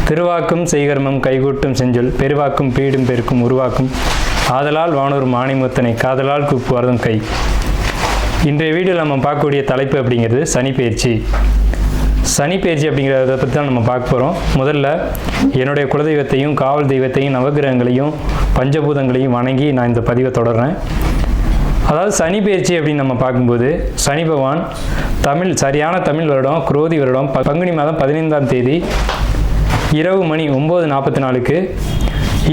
திருவாக்கும் செய்கர்மம் கைகூட்டும் செஞ்சொல் பெருவாக்கும் பீடும் பெருக்கும் உருவாக்கும் ஆதலால் வானூர் மாணிமுத்தனை காதலால் கூப்புவார்தும் கை. இன்றைய வீடியோவில் நம்ம பார்க்கக்கூடிய தலைப்பு அப்படிங்கிறது சனிப்பெயர்ச்சி. சனிப்பெயர்ச்சி அப்படிங்கிறத பற்றி தான் நம்ம பார்க்க போகிறோம். முதல்ல என்னுடைய குலதெய்வத்தையும் காவல் தெய்வத்தையும் நவகிரகங்களையும் பஞ்சபூதங்களையும் வணங்கி நான் இந்த பதிவை தொடர்றேன். அதாவது சனிப்பெயர்ச்சி அப்படின்னு நம்ம பார்க்கும்போது சனி பகவான் சரியான தமிழ் வருடம் குரோதி வருடம் பங்குனி மாதம் 15ஆம் தேதி இரவு மணி 9:44க்கு,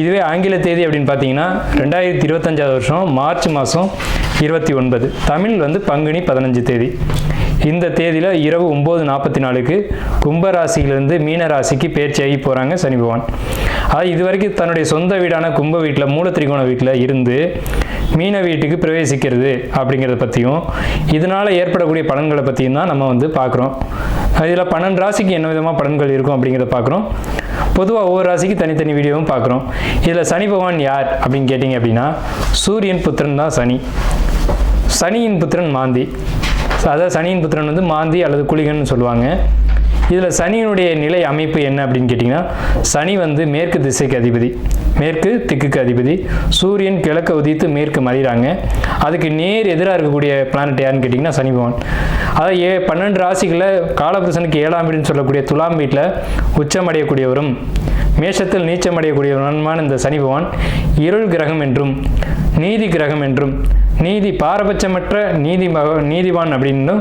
இதுவே ஆங்கில தேதி அப்படின்னு பார்த்தீங்கன்னா 2025 வருஷம் மார்ச் மாதம் 29, தமிழ் பங்குனி 15 தேதி. இந்த தேதியில் இரவு 9:44க்கு கும்பராசியிலிருந்து மீன ராசிக்கு பெயர்ச்சியாகி போகிறாங்க சனி பகவான். அது இதுவரைக்கும் தன்னுடைய சொந்த வீடான கும்ப வீட்டில் மூலத்திரிகோண வீட்டில் இருந்து மீன வீட்டுக்கு பிரவேசிக்கிறது அப்படிங்கிறத பற்றியும் இதனால் ஏற்படக்கூடிய பலன்களை பற்றியும் தான் நம்ம பார்க்குறோம். இதில் 12 ராசிக்கு என்ன விதமாக பலன்கள் இருக்கும் அப்படிங்கிறத பார்க்குறோம். பொதுவாக ஒவ்வொரு ராசிக்கு தனித்தனி வீடியோவும் பார்க்குறோம். இதில் சனி பகவான் யார் அப்படின்னு கேட்டிங்க அப்படின்னா சூரியன் புத்திரன் தான் சனி. சனியின் புத்திரன் மாந்தி. அதாவது சனியின் புத்திரன் மாந்தி அல்லது குளிகன்னு சொல்லுவாங்க. இதில் சனியினுடைய நிலை அமைப்பு என்ன அப்படின்னு கேட்டிங்கன்னா சனி மேற்கு திசைக்கு அதிபதி, மேற்கு திக்குக்கு அதிபதி. சூரியன் கிழக்க உதித்து மேற்கு மறைகிறாங்க. அதுக்கு நேர் எதிராக இருக்கக்கூடிய பிளானட் யாருன்னு கேட்டிங்கன்னா சனி பகவான். அதாவது 12 ராசிகளில் காலபுருஷனுக்கு 7ஆம் வீடுன்னு சொல்லக்கூடிய துலாம் வீட்டில் உச்சமடையக்கூடியவரும் மேஷத்தில் நீச்சமடையக்கூடியவருமான இந்த சனி பகவான் இருள் கிரகம் என்றும் நீதி கிரகம் என்றும் நீதி பாரபட்சமற்ற நீதிவான் அப்படின்னு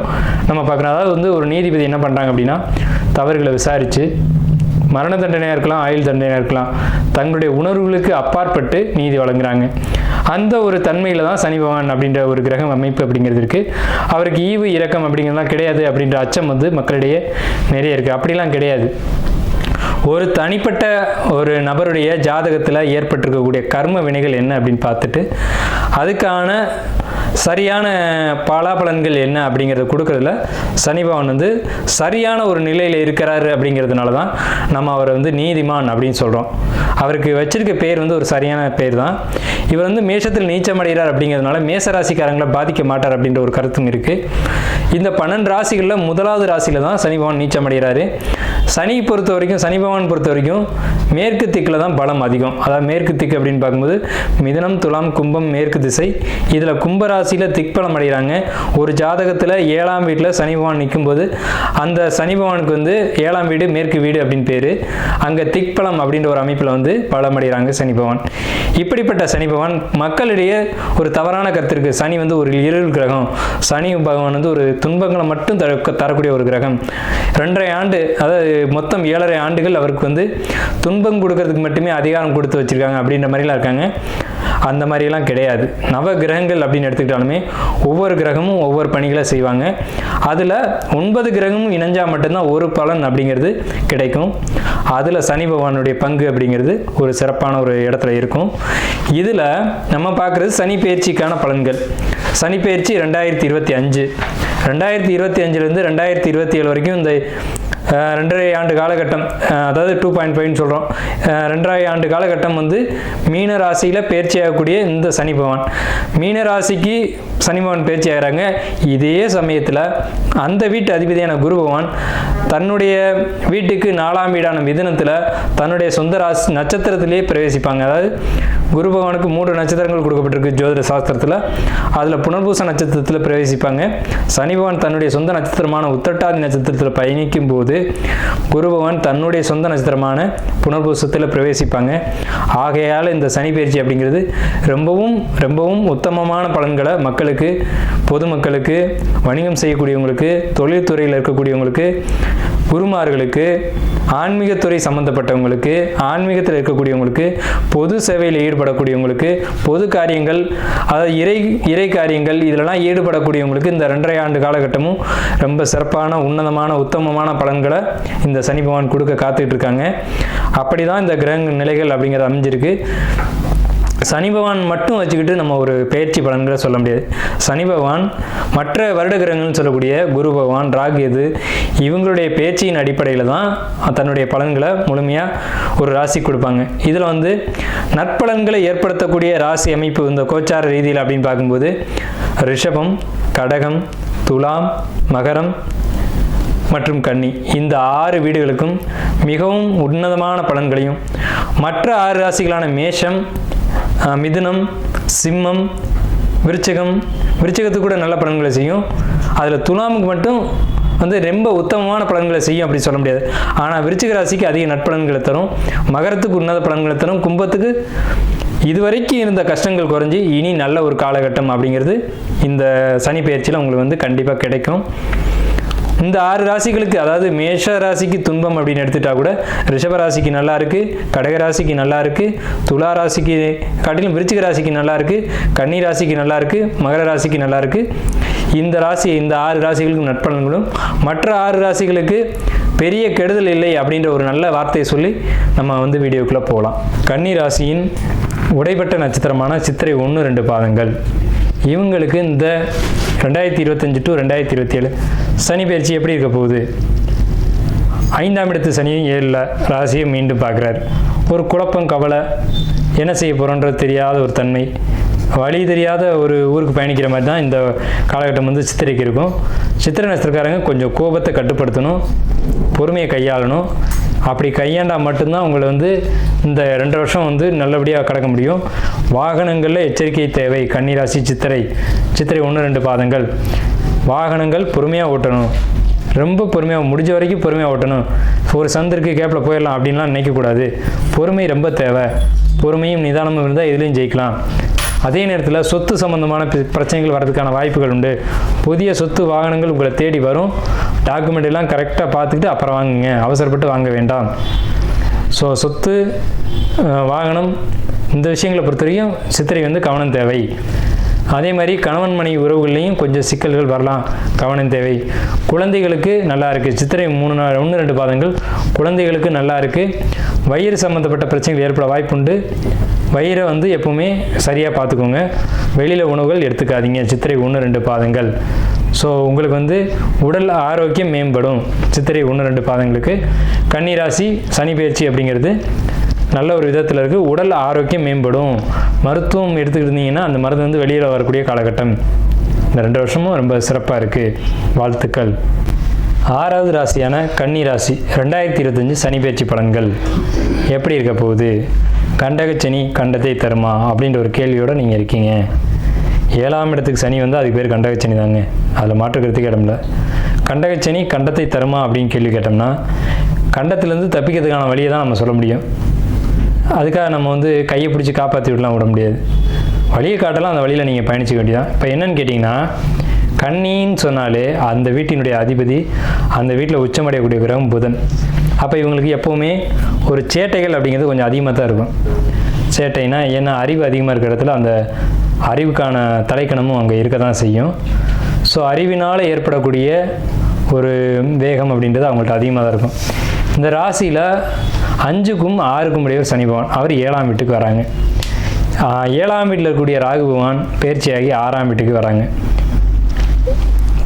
நம்ம பார்க்குறோம். அதாவது ஒரு நீதிபதி என்ன பண்ணுறாங்க அப்படின்னா தவறுகளை விசாரித்து மரண தண்டனையாக இருக்கலாம், ஆயுள் தண்டனையாக இருக்கலாம், தங்களுடைய உணர்வுகளுக்கு அப்பாற்பட்டு நீதி வழங்குறாங்க. அந்த ஒரு தன்மையில் தான் சனி பகவான் அப்படின்ற ஒரு கிரகம் அமைப்பு அப்படிங்கிறது இருக்குது. அவருக்கு ஈவு இரக்கம் அப்படிங்கிறதுலாம் கிடையாது அப்படின்ற அச்சம் மக்களிடையே நிறைய இருக்குது. அப்படிலாம் கிடையாது. ஒரு தனிப்பட்ட ஒரு நபருடைய ஜாதகத்தில் ஏற்பட்டிருக்கக்கூடிய கர்ம வினைகள் என்ன அப்படின்னு பார்த்துட்டு அதுக்கான சரியான பலாபலன்கள் என்ன அப்படிங்கிறத கொடுக்கறதுல சனி பகவான் சரியான ஒரு நிலையில் இருக்கிறாரு அப்படிங்கிறதுனால தான் நம்ம அவரை நீதிமான் அப்படின்னு சொல்கிறோம். அவருக்கு வச்சிருக்க பேர் ஒரு சரியான பேர் தான். இவர் மேஷத்தில் நீச்சமடைகிறார் அப்படிங்கிறதுனால மேசராசிக்காரங்களை பாதிக்க மாட்டார் அப்படின்ற ஒரு கருத்தும் இருக்குது. இந்த 12 ராசிகளில் முதலாவது ராசியில் தான் சனி பகவான் நீச்சமடைகிறாரு. சனி பகவான் பொறுத்த வரைக்கும் மேற்கு திக்கில் தான் பலம் அதிகம். அதாவது மேற்கு திக்கு அப்படின்னு பார்க்கும்போது மிதுனம், துலாம், கும்பம் மேற்கு திசை. இதில் கும்பராசியில் திக்பலம் அடைகிறாங்க. ஒரு ஜாதகத்தில் 7ஆம் வீட்டில் சனி பகவான் நிற்கும்போது அந்த சனி பகவானுக்கு 7ஆம் வீடு மேற்கு வீடு அப்படின்னு பேர். அங்கே திக்பலம் அப்படின்ற ஒரு அமைப்பில் பலம் அடைகிறாங்க சனி பகவான். இப்படிப்பட்ட சனி பகவான் மக்களிடையே ஒரு தவறான கருத்து இருக்குது. சனி ஒரு இருள் கிரகம், சனி பகவான் ஒரு துன்பங்களை மட்டும் தரக்கூடிய ஒரு கிரகம். 2.5 ஆண்டு, அதாவது மொத்தம் 7.5 ஆண்டுகள் அவருக்கு துன்பம் கொடுக்கறதுக்கு மட்டுமே அதிகாரம் கொடுத்து வச்சிருக்காங்க அப்படின்ற மாதிரிலாம் இருக்காங்க. அந்த மாதிரிலாம் கிடையாது. நவ கிரகங்கள் அப்படின்னு எடுத்துக்கிட்டாலுமே ஒவ்வொரு கிரகமும் ஒவ்வொரு பணிகளை செய்வாங்க. அதில் 9 கிரகமும் இணைஞ்சால் மட்டும்தான் ஒரு பலன் அப்படிங்கிறது கிடைக்கும். அதில் சனி பகவானுடைய பங்கு அப்படிங்கிறது ஒரு சிறப்பான ஒரு இடத்துல இருக்கும். இதில் நம்ம பார்க்குறது சனி பெயர்ச்சிக்கான பலன்கள். சனி பெயர்ச்சி 2025, 2025லேருந்து 2027 வரைக்கும் இந்த 2.5 ஆண்டு காலகட்டம், அதாவது 2.5 சொல்கிறோம். 2.5 ஆண்டு காலகட்டம் மீன ராசியில் பயிற்சி ஆகக்கூடிய இந்த சனி பகவான் மீன ராசிக்கு சனி பகவான் பயிற்சி ஆகிறாங்க. இதே சமயத்தில் அந்த வீட்டு அதிபதியான குரு பகவான் தன்னுடைய வீட்டுக்கு 4ஆம் வீடான மிதுனத்தில் தன்னுடைய சொந்த ராசி நட்சத்திரத்திலேயே பிரவேசிப்பாங்க. அதாவது குரு பகவானுக்கு 3 நட்சத்திரங்கள் கொடுக்கப்பட்டிருக்கு ஜோதிட சாஸ்திரத்தில். அதில் புனர்பூச நட்சத்திரத்தில் பிரவேசிப்பாங்க. சனி பகவான் தன்னுடைய சொந்த நட்சத்திரமான உத்திரட்டாதி நட்சத்திரத்தில் பயணிக்கும் போது குரு பகவான் தன்னுடைய சொந்த நட்சத்திரமான புனர்பூசத்தில் பிரவேசிப்பாங்க. ஆகையால் இந்த சனி பெயர்ச்சி அப்படிங்கிறது ரொம்பவும் ரொம்பவும் உத்தமமான பலன்களை மக்களுக்கு, பொதுமக்களுக்கு, வணிகம் செய்யக்கூடியவங்களுக்கு, தொழில்துறையில் இருக்கக்கூடியவங்களுக்கு, குருமார்களுக்கு, ஆன்மீகத்துறை சம்பந்தப்பட்டவங்களுக்கு, ஆன்மீகத்தில் இருக்கக்கூடியவங்களுக்கு, பொது சேவையில் ஈடுபடக்கூடியவங்களுக்கு, பொது காரியங்கள், அதாவது இறை காரியங்கள் இதிலெல்லாம் ஈடுபடக்கூடியவங்களுக்கு இந்த 2.5 ஆண்டு காலகட்டமும் ரொம்ப சிறப்பான உன்னதமான உத்தமமான பலன்களை இந்த சனி பகவான் கொடுக்க காத்துக்கிட்டு இருக்காங்க. அப்படி தான் இந்த கிரக நிலைகள் அப்படிங்கிறது அமைஞ்சிருக்கு. சனி பகவான் மட்டும் வச்சுக்கிட்டு நம்ம ஒரு பெயர்ச்சி பலன்களை சொல்ல முடியாது. சனி பகவான் மற்ற வருட கிரகங்கள்னு சொல்லக்கூடிய குரு பகவான், ராகு, கேது இவங்களுடைய பேச்சின் அடிப்படையில் தான் தன்னுடைய பலன்களை முழுமையாக ஒரு ராசி கொடுப்பாங்க. இதில் நற்பலன்களை ஏற்படுத்தக்கூடிய ராசி அமைப்பு இந்த கோச்சார ரீதியில் அப்படின்னு பார்க்கும்போது ரிஷபம், கடகம், துலாம், மகரம், மற்றும் கன்னி இந்த 6 வீடுகளுக்கும் மிகவும் உன்னதமான பலன்களையும், மற்ற 6 ராசிகளான மேஷம், மிதுனம், சிம்மம், விருச்சிகத்துக்கு கூட நல்ல பலன்களை செய்யும். அதில் துலாமுக்கு மட்டும் வந்து ரொம்ப உத்தமமான பலன்களை செய்யும் அப்படி சொல்ல முடியாது. ஆனால் விருச்சிக ராசிக்கு அதிக நட்பலன்களை தரும், மகரத்துக்கு உன்னத பலன்களை தரும், கும்பத்துக்கு இதுவரைக்கும் இருந்த கஷ்டங்கள் குறைஞ்சி இனி நல்ல ஒரு காலகட்டம் அப்படிங்கிறது இந்த சனி பெயர்ச்சியில் உங்களுக்கு வந்து கண்டிப்பாக கிடைக்கும். இந்த 6 ராசிகளுக்கு, அதாவது மேஷ ராசிக்கு துன்பம் அப்படின்னு எடுத்துட்டா கூட ரிஷப ராசிக்கு நல்லா இருக்கு, கடக ராசிக்கு நல்லா இருக்கு, துலா ராசிக்கு காட்டிலும் விருச்சிக ராசிக்கு நல்லா இருக்கு, கன்னி ராசிக்கு நல்லா இருக்கு, மகர ராசிக்கு நல்லா இருக்கு. இந்த 6 ராசிகளுக்கு நட்பலன்களும், மற்ற 6 ராசிகளுக்கு பெரிய கெடுதல் இல்லை அப்படின்ற ஒரு நல்ல வார்த்தையை சொல்லி நம்ம வந்து வீடியோக்குள்ளே போகலாம். கன்னி ராசியின் உடைப்பட்ட நட்சத்திரமான சித்திரை 1-2 பாதங்கள், இவங்களுக்கு இந்த 2025 to 2027 சனி பயிற்சி எப்படி இருக்க போகுது? 5ஆம் இடத்து சனி 7ல் ராசியை மீண்டும் பார்க்குறாரு. ஒரு குழப்பம், கவலை, என்ன செய்ய போகிறோன்றது தெரியாத ஒரு தன்மை, வழி தெரியாத ஒரு ஊருக்கு பயணிக்கிற மாதிரி தான் இந்த காலகட்டம் வந்து சித்திரைக்கு இருக்கும். சித்திரை நட்சத்திரக்காரங்க கொஞ்சம் கோபத்தை கட்டுப்படுத்தணும், பொறுமையை கையாளணும். அப்படி கையாண்டால் மட்டும்தான் உங்களை வந்து இந்த 2 வருஷம் வந்து நல்லபடியாக கடக்க முடியும். வாகனங்களில் எச்சரிக்கை தேவை. கன்னிராசி சித்திரை 1-2 பாதங்கள், வாகனங்கள் பொறுமையாக ஓட்டணும், ரொம்ப பொறுமையாக, முடிஞ்ச வரைக்கும் பொறுமையாக ஓட்டணும். ஒரு சந்திற்கு கேப்பில் போயிடலாம் அப்படின்லாம் நினைக்கக்கூடாது. பொறுமை ரொம்ப தேவை. பொறுமையும் நிதானமும் இருந்தால் எதுலேயும் ஜெயிக்கலாம். அதே நேரத்தில் சொத்து சம்பந்தமான பிரச்சனைகள் வர்றதுக்கான வாய்ப்புகள் உண்டு. புதிய சொத்து வாகனங்கள் உங்களை தேடி வரும். டாக்குமெண்ட் எல்லாம் கரெக்டாக பார்த்துக்கிட்டு அப்புறம் வாங்குங்க, அவசரப்பட்டு வாங்க வேண்டாம். ஸோ சொத்து, வாகனம் இந்த விஷயங்களை பொறுத்த வரைக்கும் சித்திரை வந்து கவனம் தேவை. அதே மாதிரி கணவன் மனைவி உறவுகள்லையும் கொஞ்சம் சிக்கல்கள் வரலாம், கவனம் தேவை. குழந்தைகளுக்கு நல்லா இருக்குது. சித்திரை 1-2 பாதங்கள் குழந்தைகளுக்கு நல்லா இருக்குது. வயிறு சம்மந்தப்பட்ட பிரச்சனைகள் ஏற்பட வாய்ப்புண்டு. வயிறை வந்து எப்பவுமே சரியாக பார்த்துக்கோங்க. வெளியில் உணவுகள் எடுத்துக்காதீங்க. சித்திரை 1-2 பாதங்கள். ஸோ உங்களுக்கு வந்து உடல் ஆரோக்கியம் மேம்படும். சித்திரை 1-2 பாதங்களுக்கு கன்னிராசி சனி பயிற்சி அப்படிங்கிறது நல்ல ஒரு விதத்தில் இருக்குது. உடல் ஆரோக்கியம் மேம்படும். மருத்துவம் எடுத்துக்கிட்டு இருந்தீங்கன்னா அந்த மருந்து வந்து வெளியில் வரக்கூடிய காலகட்டம். இந்த 2 வருஷமும் ரொம்ப சிறப்பாக இருக்குது. வாழ்த்துக்கள். 6வது ராசியான கன்னி ராசி 2025 சனி பயிற்சி பலன்கள் எப்படி இருக்க போகுது? கண்டகச்சனி கண்டத்தை தருமா அப்படின்ற ஒரு கேள்வியோடு நீங்கள் இருக்கீங்க. 7ஆம் இடத்துக்கு சனி வந்து அதுக்கு பேர் கண்டகச்சனி தாங்க, அதில் மாற்றுக்கிறதுக்கு இடமில்ல. கண்டகச்சனி கண்டத்தை தருமா அப்படின்னு கேள்வி கேட்டோம்னா, கண்டத்திலேருந்து தப்பிக்கிறதுக்கான வழியை தான் நம்ம சொல்ல முடியும். அதுக்காக நம்ம வந்து கையை பிடிச்சி காப்பாற்றி விட முடியாது. வழியை காட்டலாம், அந்த வழியில் நீங்கள் பயணிக்க வேண்டியதான். இப்போ என்னன்னு கேட்டிங்கன்னா, கன்னின்னு சொன்னாலே அந்த வீட்டினுடைய அதிபதி, அந்த வீட்டில் உச்சமடையக்கூடிய கிரகம் புதன். அப்போ இவங்களுக்கு எப்போவுமே ஒரு சேட்டைகள் அப்படிங்கிறது கொஞ்சம் அதிகமாக தான் இருக்கும். சேட்டைனா ஏன்னா அறிவு அதிகமாக இருக்கிற இடத்துல அந்த அறிவுக்கான தலைக்கணமும் அங்கே இருக்க தான் செய்யும். ஸோ அறிவினால் ஏற்படக்கூடிய ஒரு வேகம் அப்படின்றது அவங்கள்ட்ட அதிகமாக தான் இருக்கும். இந்த ராசியில் 5க்கும் 6க்கும் இடையே சனி பகவான், அவர் 7ஆம் வீட்டுக்கு வராங்க. 7ஆம் வீட்டில் இருக்கக்கூடிய ராகு பகவான் பயிற்சியாகி 6ஆம் வீட்டுக்கு வராங்க.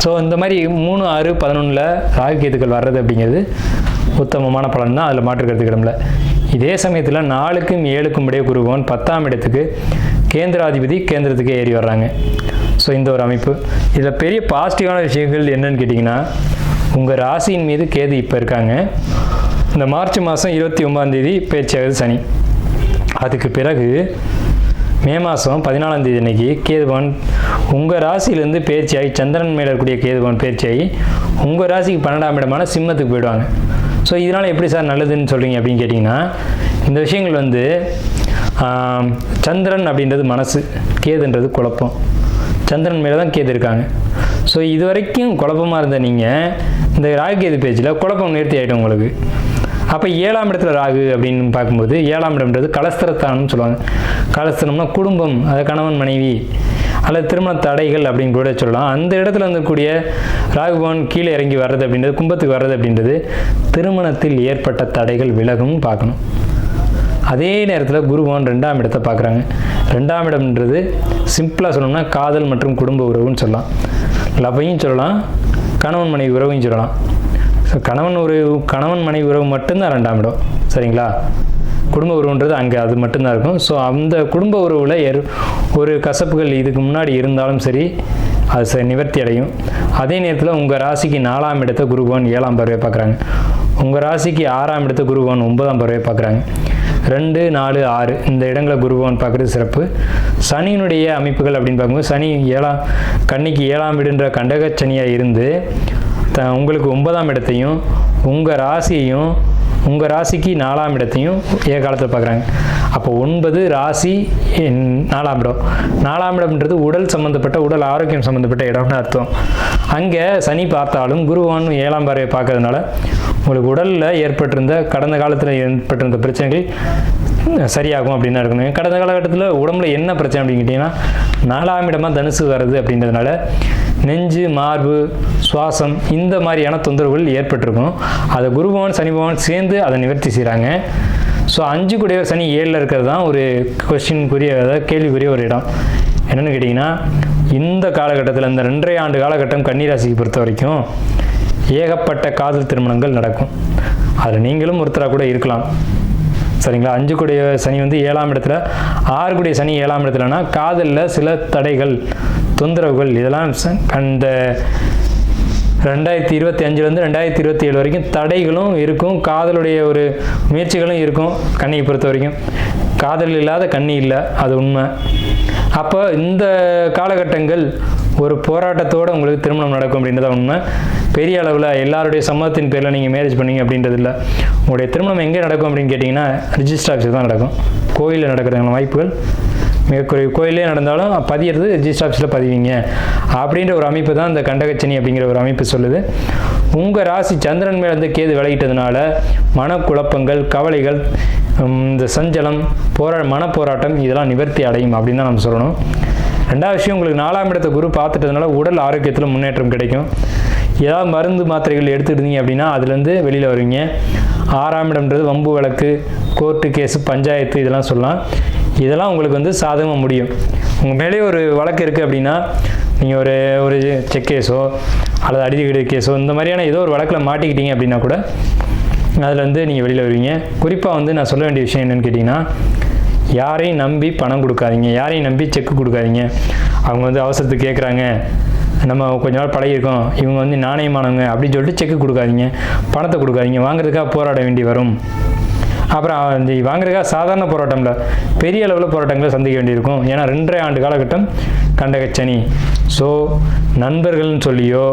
ஸோ இந்த மாதிரி 3, 6, 11 ராகு கேதுக்கள் வர்றது அப்படிங்கிறது உத்தமமான பலன் தான், அதில் மாற்றுக்கிறதுக்கு இடமில்ல. இதே சமயத்தில் 4க்கும் 7க்கும் இடையே குரு பகவான் 10ஆம் இடத்துக்கு கேந்திராதிபதி கேந்திரத்துக்கு ஏறி வர்றாங்க. ஸோ இந்த ஒரு அமைப்பு. இதில் பெரிய பாசிட்டிவான விஷயங்கள் என்னன்னு கேட்டிங்கன்னா, உங்கள் ராசியின் மீது கேது இப்போ இருக்காங்க. இந்த மார்ச் மாதம் 29ஆம் தேதி பயிற்சியாகுது சனி. அதுக்கு பிறகு மே மாதம் 14ஆம் தேதி அன்னைக்கு கேதுபவன் உங்கள் ராசியிலேருந்து பயிற்சியாகி, சந்திரன் மேலே இருக்கக்கூடிய கேதுபவன் பயிற்சியாகி உங்கள் ராசிக்கு 12ஆம் இடமான சிம்மத்துக்கு போயிடுவாங்க. ஸோ இதனால் எப்படி சார் நல்லதுன்னு சொல்கிறீங்க அப்படின்னு கேட்டிங்கன்னா, இந்த விஷயங்கள் வந்து சந்திரன் அப்படின்றது மனசு, கேதுன்றது குழப்பம். சந்திரன் மேலே தான் கேது இருக்காங்க. ஸோ இது வரைக்கும் குழப்பமாக இருந்த நீங்கள் இந்த ராகு கேது பேச்சில் குழப்பம் நேர்த்தி ஆகிட்டோம் உங்களுக்கு. அப்போ 7ஆம் இடத்துல ராகு அப்படின்னு பார்க்கும்போது, 7ஆம் இடம்ன்றது கலஸ்திரத்தானம்னு சொல்லுவாங்க. கலஸ்திரம்னா குடும்பம், அது கணவன் மனைவி அல்லது திருமண தடைகள் அப்படின்னு கூட சொல்லலாம். அந்த இடத்துல இருக்கக்கூடிய ராகுபவன் கீழே இறங்கி வர்றது அப்படின்றது, கும்பத்துக்கு வர்றது அப்படின்றது திருமணத்தில் ஏற்பட்ட தடைகள் விலகும் பார்க்கணும். அதே நேரத்தில் குருபவன் 2ஆம் இடத்தை பார்க்குறாங்க. 2ஆம் இடம்ன்றது சிம்பிளாக சொல்லணும்னா காதல் மற்றும் குடும்ப உறவுன்னு சொல்லலாம். லவ்வையும் சொல்லலாம், கணவன் மனைவி உறவையும் சொல்லலாம். ஸோ கணவன் மனைவி உறவு மட்டும்தான் 2ஆம் இடம், சரிங்களா? குடும்ப உறவுன்றது அங்கே அது மட்டும்தான் இருக்கும். ஸோ அந்த குடும்ப உறவில் ஒரு கசப்புகள் இதுக்கு முன்னாடி இருந்தாலும் சரி, அது நிவர்த்தி அடையும். அதே நேரத்தில் உங்கள் ராசிக்கு 4ஆம் இடத்தை குரு பகவான் 7ஆம் பார்வையை பார்க்குறாங்க. உங்கள் ராசிக்கு 6ஆம் இடத்தை குரு பகவான் 9ஆம் பார்வையை பார்க்குறாங்க. 2, 4, 6 இந்த இடங்களை குரு பகவான் பார்க்குறது சிறப்பு. சனியினுடைய அமைப்புகள் அப்படின்னு பார்க்கும்போது சனி கன்னிக்கு 7ஆம் வீடுன்ற கண்டக சனியாக இருந்து உங்களுக்கு 9ஆம் இடத்தையும் உங்கள் ராசியையும் உங்கள் ராசிக்கு 4ஆம் இடத்தையும் காலத்தில் பார்க்குறாங்க. அப்போ 9 ராசி 4ஆம் இடம். 4ஆம் இடம்ன்றது உடல் சம்மந்தப்பட்ட உடல் ஆரோக்கியம் சம்மந்தப்பட்ட இடம்னு அர்த்தம். அங்கே சனி பார்த்தாலும் குருவான் 7ஆம் பார்வையை பார்க்கறதுனால உங்களுக்கு உடலில் ஏற்பட்டிருந்த கடந்த காலத்தில் ஏற்பட்டிருந்த பிரச்சனைகள் சரியாகும் அப்படின்னு இருக்கணும். கடந்த காலகட்டத்தில் உடம்புல என்ன பிரச்சனை அப்படின்னு கேட்டிங்கன்னா 4ஆம் இடமாக தனுசு வருது அப்படின்றதுனால நெஞ்சு, மார்பு, சுவாசம் இந்த மாதிரியான தொந்தரவுகள் ஏற்பட்டிருக்கும். அதை குரு பகவான் சனி பகவான் சேர்ந்து அதை நிவர்த்தி செய்கிறாங்க. ஸோ 5 கூடிய சனி 7ல் இருக்கிறது தான் ஒரு கொஸ்டினுக்குரிய, அதாவது கேள்விக்குரிய ஒரு இடம். என்னென்னு கேட்டிங்கன்னா இந்த காலகட்டத்தில் இந்த 2.5 ஆண்டு காலகட்டம் கன்னிராசிக்கு பொறுத்த வரைக்கும் ஏகப்பட்ட காதல் திருமணங்கள் நடக்கும். அதில் நீங்களும் ஒருத்தராக கூட இருக்கலாம். சரிங்களா? 5 கூடிய சனி 7ஆம் இடத்துல, 6 கூடிய சனி 7ஆம் இடத்துலனா காதலில் சில தடைகள், தொந்தரவுகள் இதெல்லாம் அந்த 2025 2027 வரைக்கும் தடைகளும் இருக்கும், காதலுடைய ஒரு முயற்சிகளும் இருக்கும். கன்னியை பொறுத்த வரைக்கும் காதல் இல்லாத கன்னி இல்லை, அது உண்மை. அப்போ இந்த காலகட்டங்கள் ஒரு போராட்டத்தோடு உங்களுக்கு திருமணம் நடக்கும் அப்படின்றத உண்மை. பெரிய அளவில் எல்லாருடைய சம்மதத்தின் பேரில் நீங்கள் மேரேஜ் பண்ணீங்க அப்படின்றது இல்லை. உங்களுடைய திருமணம் எங்கே நடக்கும் அப்படின்னு கேட்டிங்கன்னா ரிஜிஸ்டர் ஆஃபீஸில் தான் நடக்கும். கோயிலில் நடக்கிறதுக்கான வாய்ப்புகள் மிக குறைவு. கோயிலே நடந்தாலும் பதியிறது ரிஜிஸ்டர் ஆஃபீஸில் பதிவிங்க அப்படின்ற ஒரு அமைப்பு தான் இந்த கண்டகச்சனி அப்படிங்கிற ஒரு அமைப்பு சொல்லுது. உங்கள் ராசி சந்திரன் மேலேருந்து கேது விலகிட்டதுனால மனக்குழப்பங்கள், கவலைகள், இந்த சஞ்சலம், மனப்போராட்டம் இதெல்லாம் நிவர்த்தி அடையும் அப்படின்னு தான் நம்ம சொல்லணும். 2வது விஷயம், உங்களுக்கு 4ஆம் இடத்தை குரு பார்த்துட்டதுனால உடல் ஆரோக்கியத்தில் முன்னேற்றம் கிடைக்கும். ஏதாவது மருந்து மாத்திரைகள் எடுத்துக்கிட்டீங்க அப்படின்னா அதுலேருந்து வெளியில் வருவீங்க. 6ஆம் இடம்ன்றது வம்பு வழக்கு, கோர்ட்டு கேஸு, பஞ்சாயத்து இதெல்லாம் சொல்லலாம். இதெல்லாம் உங்களுக்கு சாதகமாக முடியும். உங்கள் மேலே ஒரு வழக்கு இருக்குது அப்படின்னா நீங்கள் ஒரு செக் கேஸோ அல்லது அடிதடி கேஸோ இந்த மாதிரியான ஏதோ ஒரு வழக்கில் மாட்டிக்கிட்டீங்க அப்படின்னா கூட அதில் நீங்கள் வெளியில் வருவீங்க. குறிப்பாக நான் சொல்ல வேண்டிய விஷயம் என்னென்னு கேட்டிங்கன்னா, யாரையும் நம்பி பணம் கொடுக்காதீங்க, யாரையும் நம்பி செக்கு கொடுக்காதீங்க. அவங்க அவசரத்துக்கு கேட்குறாங்க, நம்ம கொஞ்ச நாள் பழகிருக்கோம், இவங்க நாணயமானவங்க அப்படின்னு சொல்லிட்டு செக்கு கொடுக்காதீங்க, பணத்தை கொடுக்காதீங்க. வாங்குறதுக்காக போராட வேண்டி வரும். அப்புறம் வாங்குறதுக்காக சாதாரண போராட்டம் இல்லை, பெரிய அளவில் போராட்டங்களை சந்திக்க வேண்டியிருக்கும். ஏன்னா 2.5 ஆண்டு காலகட்டம் கண்டகச்சனி. ஸோ நண்பர்கள்னு சொல்லியோ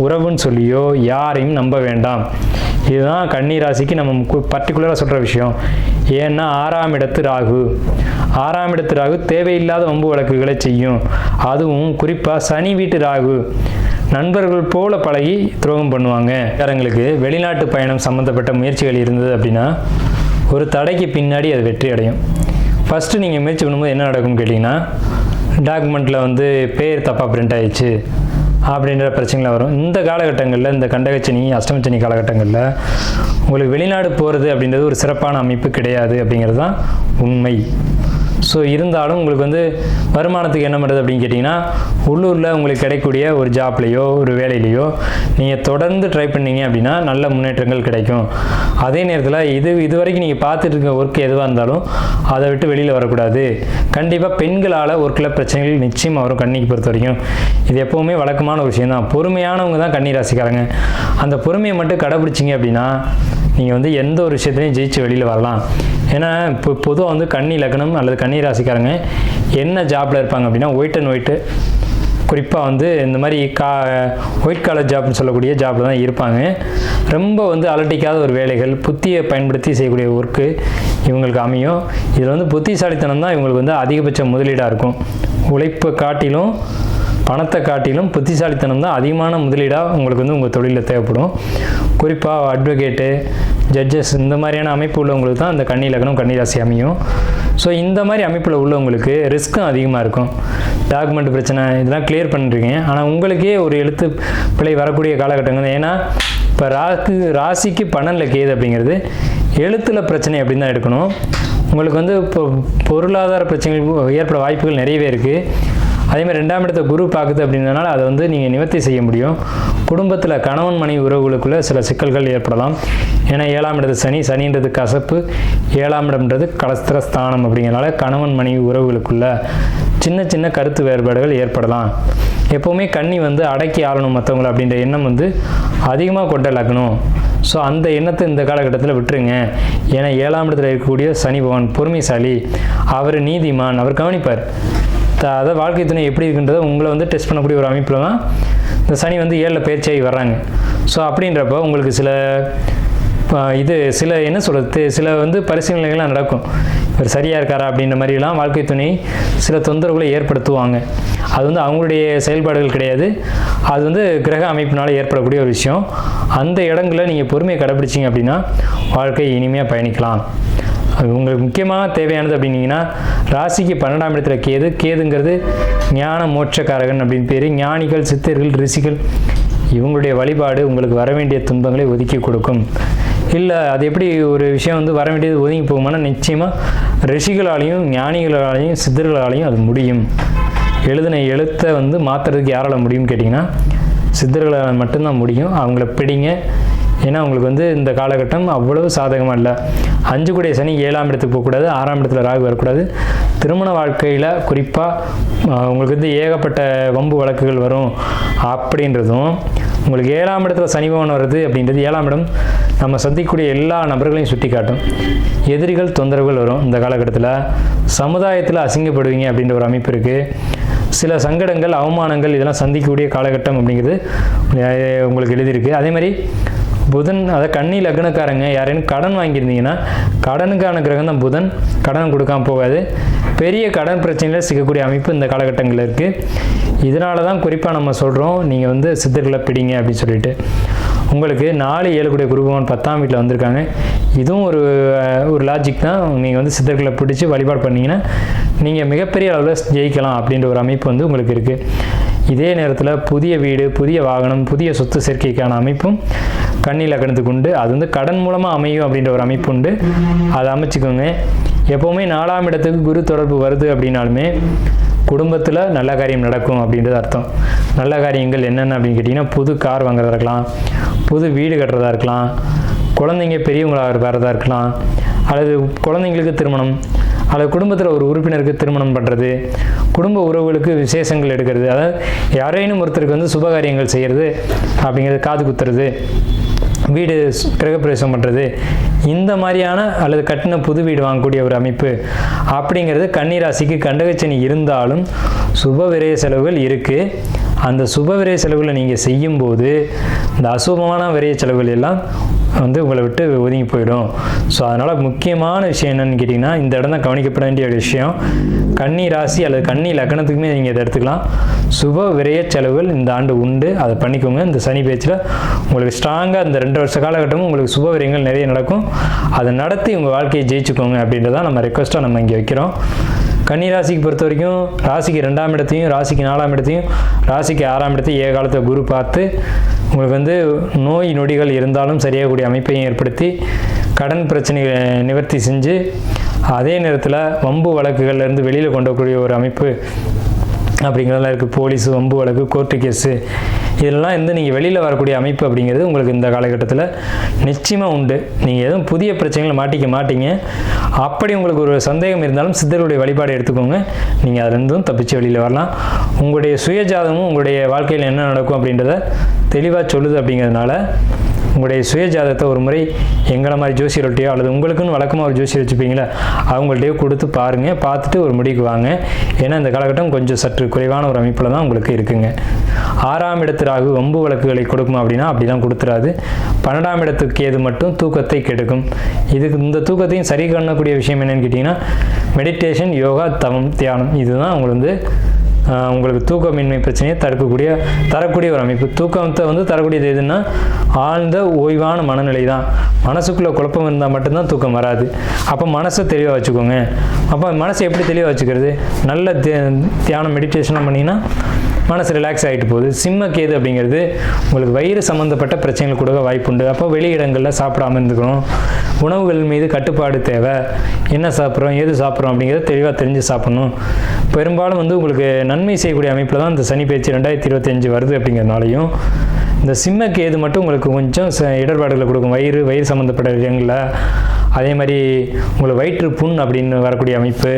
உறவுன்னு சொல்லியோ யாரையும் நம்ப வேண்டாம். இதுதான் கன்னி ராசிக்கு நம்ம பர்டிகுலராக சொல்கிற விஷயம். ஏன்னா 6ஆம் இடத்து ராகு, 6ஆம் இடத்து ராகு தேவையில்லாத வம்பு வழக்குகளை செய்யும். அதுவும் குறிப்பாக சனி வீட்டு ராகு நண்பர்கள் போல பழகி துரோகம் பண்ணுவாங்க. யாரங்களுக்கு வெளிநாட்டு பயணம் சம்மந்தப்பட்ட முயற்சிகள் இருந்தது அப்படின்னா ஒரு தடைக்கு பின்னாடி அது வெற்றி அடையும். ஃபஸ்ட்டு நீங்கள் முயற்சி பண்ணும்போது என்ன நடக்கும்னு கேட்டிங்கன்னா, டாக்குமெண்ட்டில் பேர் தப்பாக பிரிண்ட் ஆயிடுச்சு அப்படின்ற பிரச்சனைகள் வரும். இந்த காலகட்டங்களில், இந்த கண்டகச்சனி அஷ்டமச்சனி காலகட்டங்களில் உங்களுக்கு வெளிநாடு போகிறது அப்படின்றது ஒரு சிறப்பான அமைப்பு கிடையாது அப்படிங்கிறது தான் உண்மை. ஸோ இருந்தாலும் உங்களுக்கு வருமானத்துக்கு என்ன பண்ணுறது அப்படின்னு கேட்டிங்கன்னா, உள்ளூரில் உங்களுக்கு கிடைக்கக்கூடிய ஒரு ஜாப்லேயோ ஒரு வேலையிலையோ நீங்கள் தொடர்ந்து ட்ரை பண்ணீங்க அப்படின்னா நல்ல முன்னேற்றங்கள் கிடைக்கும். அதே நேரத்தில் இது வரைக்கும் நீங்கள் பார்த்துட்டு இருக்க ஒர்க் எதுவாக இருந்தாலும் அதை விட்டு வெளியில் வரக்கூடாது. கண்டிப்பாக பெண்களால் ஒர்க்கில் பிரச்சனைகள் நிச்சயமாக வரும் கன்னிக்கு பொறுத்த வரைக்கும். இது எப்போவுமே வழக்கமான ஒரு விஷயம் தான். பொறுமையானவங்க தான் கன்னி ராசிக்காரங்க. அந்த பொறுமையை மட்டும் கடைபிடிச்சிங்க அப்படின்னா நீங்கள் எந்த ஒரு விஷயத்துலையும் ஜெயிச்சு வெளியில் வரலாம். ஏன்னா இப்போ பொதுவாக கன்னி லக்னம் அல்லது கன்னி ராசிக்காரங்க என்ன ஜாப்பில் இருப்பாங்க அப்படின்னா ஒயிட் அண்ட் ஒயிட்டு, குறிப்பாக இந்த மாதிரி ஒயிட் காலர் ஜாப்னு சொல்லக்கூடிய ஜாப்பில் தான் இருப்பாங்க. ரொம்ப அலட்டிக்காத ஒரு வேலைகள், புத்தியை பயன்படுத்தி செய்யக்கூடிய ஒர்க்கு இவங்களுக்கு அமையும். இதில் புத்திசாலித்தனம் தான் இவங்களுக்கு அதிகபட்ச முதலீடாக இருக்கும். உழைப்பை காட்டிலும் பணத்தை காட்டிலும் புத்திசாலித்தனம் தான் அதிகமான முதலீடாக உங்களுக்கு உங்கள் தொழிலில் தேவைப்படும். குறிப்பாக அட்வொகேட்டு, ஜட்ஜஸ் இந்த மாதிரியான அமைப்பு உள்ளவங்களுக்கு தான் இந்த கன்னி லக்னம் கன்னி ராசி அமையும். ஸோ இந்த மாதிரி அமைப்பில் உள்ளவங்களுக்கு ரிஸ்க்கும் அதிகமாக இருக்கும். டாக்குமெண்ட் பிரச்சனை இதெல்லாம் கிளியர் பண்ணிருக்கீங்க, ஆனால் உங்களுக்கே ஒரு எழுத்து பிழை வரக்கூடிய காலகட்டங்கள். ஏன்னா இப்போ ராசிக்கு பணனில் கேது அப்படிங்கிறது எழுத்தில் பிரச்சனை அப்படின்னு தான் எடுக்கணும். உங்களுக்கு இப்போ பொருளாதார பிரச்சனைகள் ஏற்பட வாய்ப்புகள் நிறையவே இருக்குது. அதேமாதிரி 2ஆம் இடத்தை குரு பார்க்குது அப்படின்றனால அதை நீங்கள் நிவர்த்தி செய்ய முடியும். குடும்பத்தில் கணவன் மனைவி உறவுகளுக்குள்ளே சில சிக்கல்கள் ஏற்படலாம். ஏன்னா 7ஆம் இடத்து சனின்றது கசப்பு, 7ஆம் இடம்ன்றது கலஸ்திர ஸ்தானம் அப்படிங்கிறனால கணவன் மனைவி உறவுகளுக்குள்ள சின்ன சின்ன கருத்து வேறுபாடுகள் ஏற்படலாம். எப்போவுமே கன்னி வந்து அடக்கி ஆளணும் மற்றவங்களை அப்படின்ற எண்ணம் வந்து அதிகமாக கொண்ட லக்னம். ஸோ அந்த எண்ணத்தை இந்த காலகட்டத்தில் விட்டுருங்க. ஏன்னா 7ஆம் இடத்துல இருக்கக்கூடிய சனி பகவான் பொறுமைசாலி, அவர் நீதிமான், அவர் கவனிப்பார். அதாவது வாழ்க்கை துணை எப்படி இருக்குன்றதை உங்களை வந்து டெஸ்ட் பண்ணக்கூடிய ஒரு அமைப்பில் தான் இந்த சனி வந்து 7ல் பயிற்சியாகி வர்றாங்க. ஸோ அப்படின்றப்போ உங்களுக்கு சில என்ன சொல்கிறது, சில வந்து பரிசீலனைகள்லாம் நடக்கும். இவர் சரியாக இருக்காரா அப்படின்ற மாதிரிலாம் வாழ்க்கை துணை சில தொந்தரவுகளை ஏற்படுத்துவாங்க. அது வந்து அவங்களுடைய செயல்பாடுகள் கிடையாது, அது வந்து கிரக அமைப்பினால் ஏற்படக்கூடிய ஒரு விஷயம். அந்த இடங்களில் நீங்கள் பொறுமையை கடைப்பிடிச்சிங்க அப்படின்னா வாழ்க்கை இனிமையாக பயணிக்கலாம். அது உங்களுக்கு முக்கியமாக தேவையானது அப்படின்னீங்கன்னா, ராசிக்கு 12ஆம் இடத்துல கேதுங்கிறது ஞான மோட்சக்காரகன் அப்படின்னு பேர். ஞானிகள், சித்தர்கள், ரிஷிகள் இவங்களுடைய வழிபாடு உங்களுக்கு வர வேண்டிய துன்பங்களை ஒதுக்கி கொடுக்கும். இல்லை அது எப்படி ஒரு விஷயம் வந்து வர வேண்டியது ஒதுங்கி போகுமானா, நிச்சயமாக ரிஷிகளாலையும் ஞானிகளாலையும் சித்தர்களாலையும் அது முடியும். எழுதின எழுத்தை வந்து மாற்றுறதுக்கு யாரால் முடியும்னு கேட்டிங்கன்னா சித்தர்களால் மட்டும்தான் முடியும். அவங்கள பிடிங்க. ஏன்னா அவங்களுக்கு வந்து இந்த காலகட்டம் அவ்வளவு சாதகமாக இல்லை. 5 கூடிய சனி 7ஆம் இடத்துக்கு போகக்கூடாது, 6ஆம் இடத்துல ராகு வரக்கூடாது. திருமண வாழ்க்கையில் குறிப்பாக உங்களுக்கு வந்து ஏகப்பட்ட வம்பு வழக்குகள் வரும் அப்படின்றதும், உங்களுக்கு 7ஆம் இடத்துல சனி பகவான் வருது அப்படின்றது 7ஆம் இடம் நம்ம சந்திக்கக்கூடிய எல்லா நபர்களையும் சுட்டி காட்டும். எதிரிகள், தொந்தரவுகள் வரும். இந்த காலகட்டத்தில் சமுதாயத்தில் அசிங்கப்படுவீங்க அப்படின்ற ஒரு அமைப்பு இருக்குது. சில சங்கடங்கள், அவமானங்கள் இதெல்லாம் சந்திக்கக்கூடிய காலகட்டம் அப்படிங்கிறது உங்களுக்கு எழுதியிருக்கு. அதே மாதிரி புதன், அதாவது கன்னி லக்னக்காரங்க யாரேனும் கடன் வாங்கியிருந்தீங்கன்னா, கடனுக்கான கிரகம் தான் புதன், கடன் கொடுக்காமல் போகாது. பெரிய கடன் பிரச்சனையில் சிக்கக்கூடிய அமைப்பு இந்த காலகட்டங்களில் இருக்குது. இதனால தான் குறிப்பாக நம்ம சொல்கிறோம், நீங்கள் வந்து சித்தர்களை பிடிங்க அப்படின்னு சொல்லிட்டு. உங்களுக்கு 4, 7 கூடிய குரு பகவான் 10ஆம் வீட்டில் வந்திருக்காங்க. இதுவும் ஒரு லாஜிக் தான். நீங்கள் வந்து சித்தர்களை பிடிச்சி வழிபாடு பண்ணிங்கன்னா நீங்கள் மிகப்பெரிய அளவில் ஜெயிக்கலாம் அப்படின்ற ஒரு அமைப்பு வந்து உங்களுக்கு இருக்குது. இதே நேரத்தில் புதிய வீடு, புதிய வாகனம், புதிய சொத்து சேர்க்கைக்கான அமைப்பும் கன்னி லக்னத்துக்கு உண்டு. அது வந்து கடன் மூலமாக அமையும் அப்படின்ற ஒரு அமைப்பு உண்டு. அதை அமைச்சுக்கோங்க. எப்போவுமே 4ஆம் இடத்துக்கு குரு தொடர்பு வருது அப்படின்னாலுமே குடும்பத்தில் நல்ல காரியம் நடக்கும் அப்படின்றது அர்த்தம். நல்ல காரியங்கள் என்னென்ன அப்படின்னு கேட்டிங்கன்னா, புது கார் வாங்குறதா இருக்கலாம், புது வீடு கட்டுறதா இருக்கலாம், குழந்தைங்க பெரியவங்களாக வரதா இருக்கலாம், அல்லது குழந்தைங்களுக்கு திருமணம், அல்லது குடும்பத்தில் ஒரு உறுப்பினருக்கு திருமணம் பண்ணுறது, குடும்ப உறவுகளுக்கு விசேஷங்கள் எடுக்கிறது, அதாவது யாரேனும் ஒருத்தருக்கு வந்து சுபகாரியங்கள் செய்கிறது அப்படிங்கிறது, காது குத்துறது, வீடு கிரகப்பிரவேசம் பண்ணுறது, இந்த மாதிரியான அல்லது கட்டின புது வீடு வாங்கக்கூடிய ஒரு அமைப்பு அப்படிங்கிறது கன்னி ராசிக்கு கண்டகச்சனி இருந்தாலும் சுப விரய செலவுகள் இருக்குது. அந்த சுப விரய செலவுகளை நீங்கள் செய்யும்போது இந்த அசுபமான விரய செலவுகள் எல்லாம் வந்து உங்களை விட்டு ஒதுங்கி போயிடும். ஸோ அதனால் முக்கியமான விஷயம் என்னென்னு கேட்டிங்கன்னா, இந்த இடம் தான் கவனிக்கப்பட வேண்டிய ஒரு விஷயம். கன்னி ராசி அல்லது கன்னி லக்னத்துக்குமே நீங்கள் இதை எடுத்துக்கலாம். சுப விரய செலவுகள் இந்த ஆண்டு உண்டு, அதை பண்ணிக்கோங்க. இந்த சனி பேச்சில் உங்களுக்கு ஸ்ட்ராங்காக இந்த 2 வருஷ காலகட்டமும் உங்களுக்கு சுப விரயங்கள் நிறைய நடக்கும். அதை நடத்தி உங்கள் வாழ்க்கையை ஜெயிச்சுக்கோங்க அப்படின்றதான் நம்ம ரெக்வஸ்ட்டாக நம்ம இங்கே வைக்கிறோம். கன்னி ராசிக்கு பொறுத்த வரைக்கும் ராசிக்கு 2ஆம் இடத்தையும், ராசிக்கு 4ஆம் இடத்தையும், ராசிக்கு 6ஆம் இடத்தையும் காலத்தில் குரு பார்த்து உங்களுக்கு வந்து நோய் நொடிகள் இருந்தாலும் சரியாகக்கூடிய அமைப்பையும் ஏற்படுத்தி கடன் பிரச்சனைகளை நிவர்த்தி செஞ்சு, அதே நேரத்தில் வம்பு வழக்குகள்லேருந்து வெளியில் கொண்டு வரக்கூடிய ஒரு அமைப்பு அப்படிங்கிறதெல்லாம் இருக்குது. போலீஸு, வம்பு வழக்கு, கோர்ட்டு கேஸு, இதெல்லாம் வந்து நீங்கள் வெளியில் வரக்கூடிய அமைப்பு அப்படிங்கிறது உங்களுக்கு இந்த காலகட்டத்தில் நிச்சயமாக உண்டு. நீங்கள் எதுவும் புதிய பிரச்சனைகளை மாட்டிக்க மாட்டீங்க. அப்படி உங்களுக்கு ஒரு சந்தேகம் இருந்தாலும் சித்தருடைய வழிபாடு எடுத்துக்கோங்க. நீங்கள் அதுலேருந்தும் தப்பிச்சு வெளியில் வரலாம். உங்களுடைய சுயஜாதமும் உங்களுடைய வாழ்க்கையில் என்ன நடக்கும் அப்படின்றத தெளிவாக சொல்லுது. அப்படிங்கிறதுனால உங்களுடைய சுயஜாதத்தை ஒரு முறை எங்களை மாதிரி ஜோசியர்கிட்டையோ அல்லது உங்களுக்குன்னு வழக்கமாக ஒரு ஜோசியர் வச்சுப்பீங்களா, அவங்கள்ட்டையோ கொடுத்து பாருங்கள். பார்த்துட்டு ஒரு முடிவுக்கு வாங்க. ஏன்னா இந்த காலகட்டம் கொஞ்சம் சற்று குறைவான ஒரு அமைப்பில் தான் உங்களுக்கு இருக்குங்க. 6ஆம் இடத்து ராகு வம்பு வழக்குகளை கொடுக்குமா அப்படின்னா அப்படி தான் கொடுத்துறாது. 12ஆம் இடத்துக்கு கேது மட்டும் தூக்கத்தை கெடுக்கும். இந்த தூக்கத்தையும் சரி பண்ணக்கூடிய விஷயம் என்னென்னு கேட்டிங்கன்னா, மெடிடேஷன், யோகா, தவம், தியானம், இதுதான் உங்களுக்கு தூக்கமின்மை பிரச்சனையை தரக்கூடிய ஒரு அமைப்பு. தூக்கத்தை வந்து தரக்கூடியது எதுன்னா ஆழ்ந்த ஓய்வான மனநிலை தான். மனசுக்குள்ளே குழப்பம் இருந்தால் மட்டும்தான் தூக்கம் வராது. அப்போ மனசை தெளிவாக வச்சுக்கோங்க. அப்போ மனசை எப்படி தெளிவாக வச்சுக்கிறது? நல்ல தியானம், மெடிடேஷன்லாம் பண்ணிங்கன்னா மனசு ரிலாக்ஸ் ஆகிட்டு போகுது. சிம்ம கேது அப்படிங்கிறது உங்களுக்கு வயிறு சம்மந்தப்பட்ட பிரச்சனைகள் கொடுக்க வாய்ப்புண்டு. அப்போ வெளி இடங்களில் சாப்பிடாமல் இருந்துக்கணும். உணவுகள் மீது கட்டுப்பாடு தேவை. என்ன சாப்பிட்றோம், ஏது சாப்பிட்றோம் அப்படிங்கிறத தெளிவாக தெரிஞ்சு சாப்பிட்ணும். பெரும்பாலும் வந்து உங்களுக்கு நன்மை செய்யக்கூடிய அமைப்பில் தான் இந்த சனி பயிற்சி 2025 வருது. அப்படிங்கிறதுனாலையும் இந்த சிம்ம கேது மட்டும் உங்களுக்கு கொஞ்சம் இடர்பாடுகளை கொடுக்கும். வயிறு சம்மந்தப்பட்ட விஷயங்களில் அதே மாதிரி உங்களுக்கு வயிற்று புண் அப்படின்னு வரக்கூடிய அமைப்பு.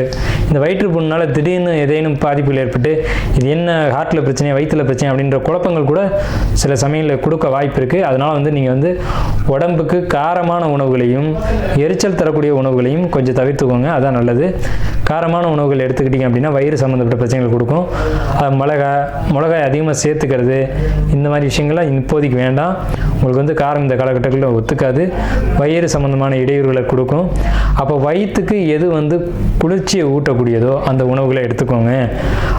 இந்த வயிற்று புண்ணால் திடீர்னு ஏதேனும் பாதிப்புகள் ஏற்பட்டு இது என்ன ஹார்ட்டில் பிரச்சனை வயிற்றில் பிரச்சனை அப்படின்ற குழப்பங்கள் கூட சில சமயங்களில் கொடுக்க வாய்ப்பு இருக்குது. அதனால் நீங்கள் உடம்புக்கு காரமான உணவுகளையும் எரிச்சல் தரக்கூடிய உணவுகளையும் கொஞ்சம் தவிர்த்துக்கோங்க. அதான் நல்லது. காரமான உணவுகள் எடுத்துக்கிட்டிங்க அப்படின்னா வயிறு சம்மந்தப்பட்ட பிரச்சனைகள் கொடுக்கும். மிளகாய் அதிகமாக சேர்த்துக்கிறது இந்த மாதிரி விஷயங்கள்லாம் இப்போதைக்கு வேண்டாம். உங்களுக்கு காரம் இந்த காலகட்டங்களில் ஒத்துக்காது. வயிறு சம்மந்தமான இடையூறுகளை கொடுக்கும். அப்போ வயிற்றுக்கு எது குளிர்ச்சியை ஊட்டக்கூடியதோ அந்த உணவுகளை எடுத்துக்கோங்க.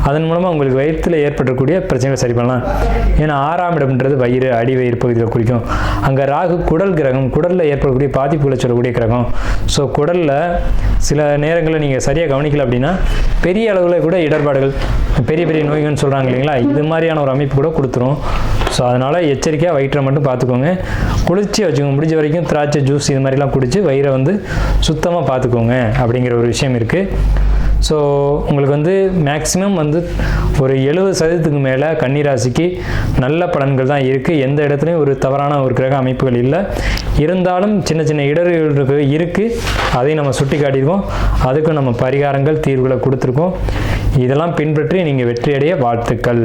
அதன் மூலமாக உங்களுக்கு வயிற்றில் ஏற்படக்கூடிய பிரச்சனைகளை சரி பண்ணலாம். ஏன்னா 6ஆம் இடம்ன்றது வயிறு அடி வயிறு பகுதியில் குறிக்கும். அங்கே ராகு குடல் கிரகம், குடலில் ஏற்படக்கூடிய பாதிப்புகளை சொல்லக்கூடிய கிரகம். ஸோ குடலில் சில நேரங்களில் நீங்கள் சரியாக கவனிக்கல அப்படின்னா பெரிய அளவில் கூட இடர்பாடுகள், பெரிய பெரிய நோய்கள்னு சொல்கிறாங்க இல்லைங்களா, இது மாதிரியான ஒரு அமைப்பு கூட கொடுத்துரும். ஸோ அதனால் எச்சரிக்கையாக வயிற்றை மட்டும் பார்த்துக்கோங்க. குளிர்ச்சியாக வச்சுக்கோங்க. முடிஞ்ச வரைக்கும் திராட்சை ஜூஸ் இது மாதிரிலாம் குடித்து வயிறை சுத்தமாக பார்த்துக்கோங்க அப்படிங்கிற ஒரு விஷயம் இருக்குது. ஸோ உங்களுக்கு மேக்ஸிமம் ஒரு 70% மேலே கன்னிராசிக்கு நல்ல பலன்கள் தான் இருக்குது. எந்த இடத்துலையும் ஒரு தவறான ஒரு கிரக அமைப்புகள் இல்லை. இருந்தாலும் சின்ன சின்ன இடர்கள் இருக்குது. அதையும் நம்ம சுட்டி காட்டியிருக்கோம். அதுக்கும் நம்ம பரிகாரங்கள் தீர்வுகளை கொடுத்துருக்கோம். இதெல்லாம் பின்பற்றி நீங்கள் வெற்றியடைய வாழ்த்துக்கள்.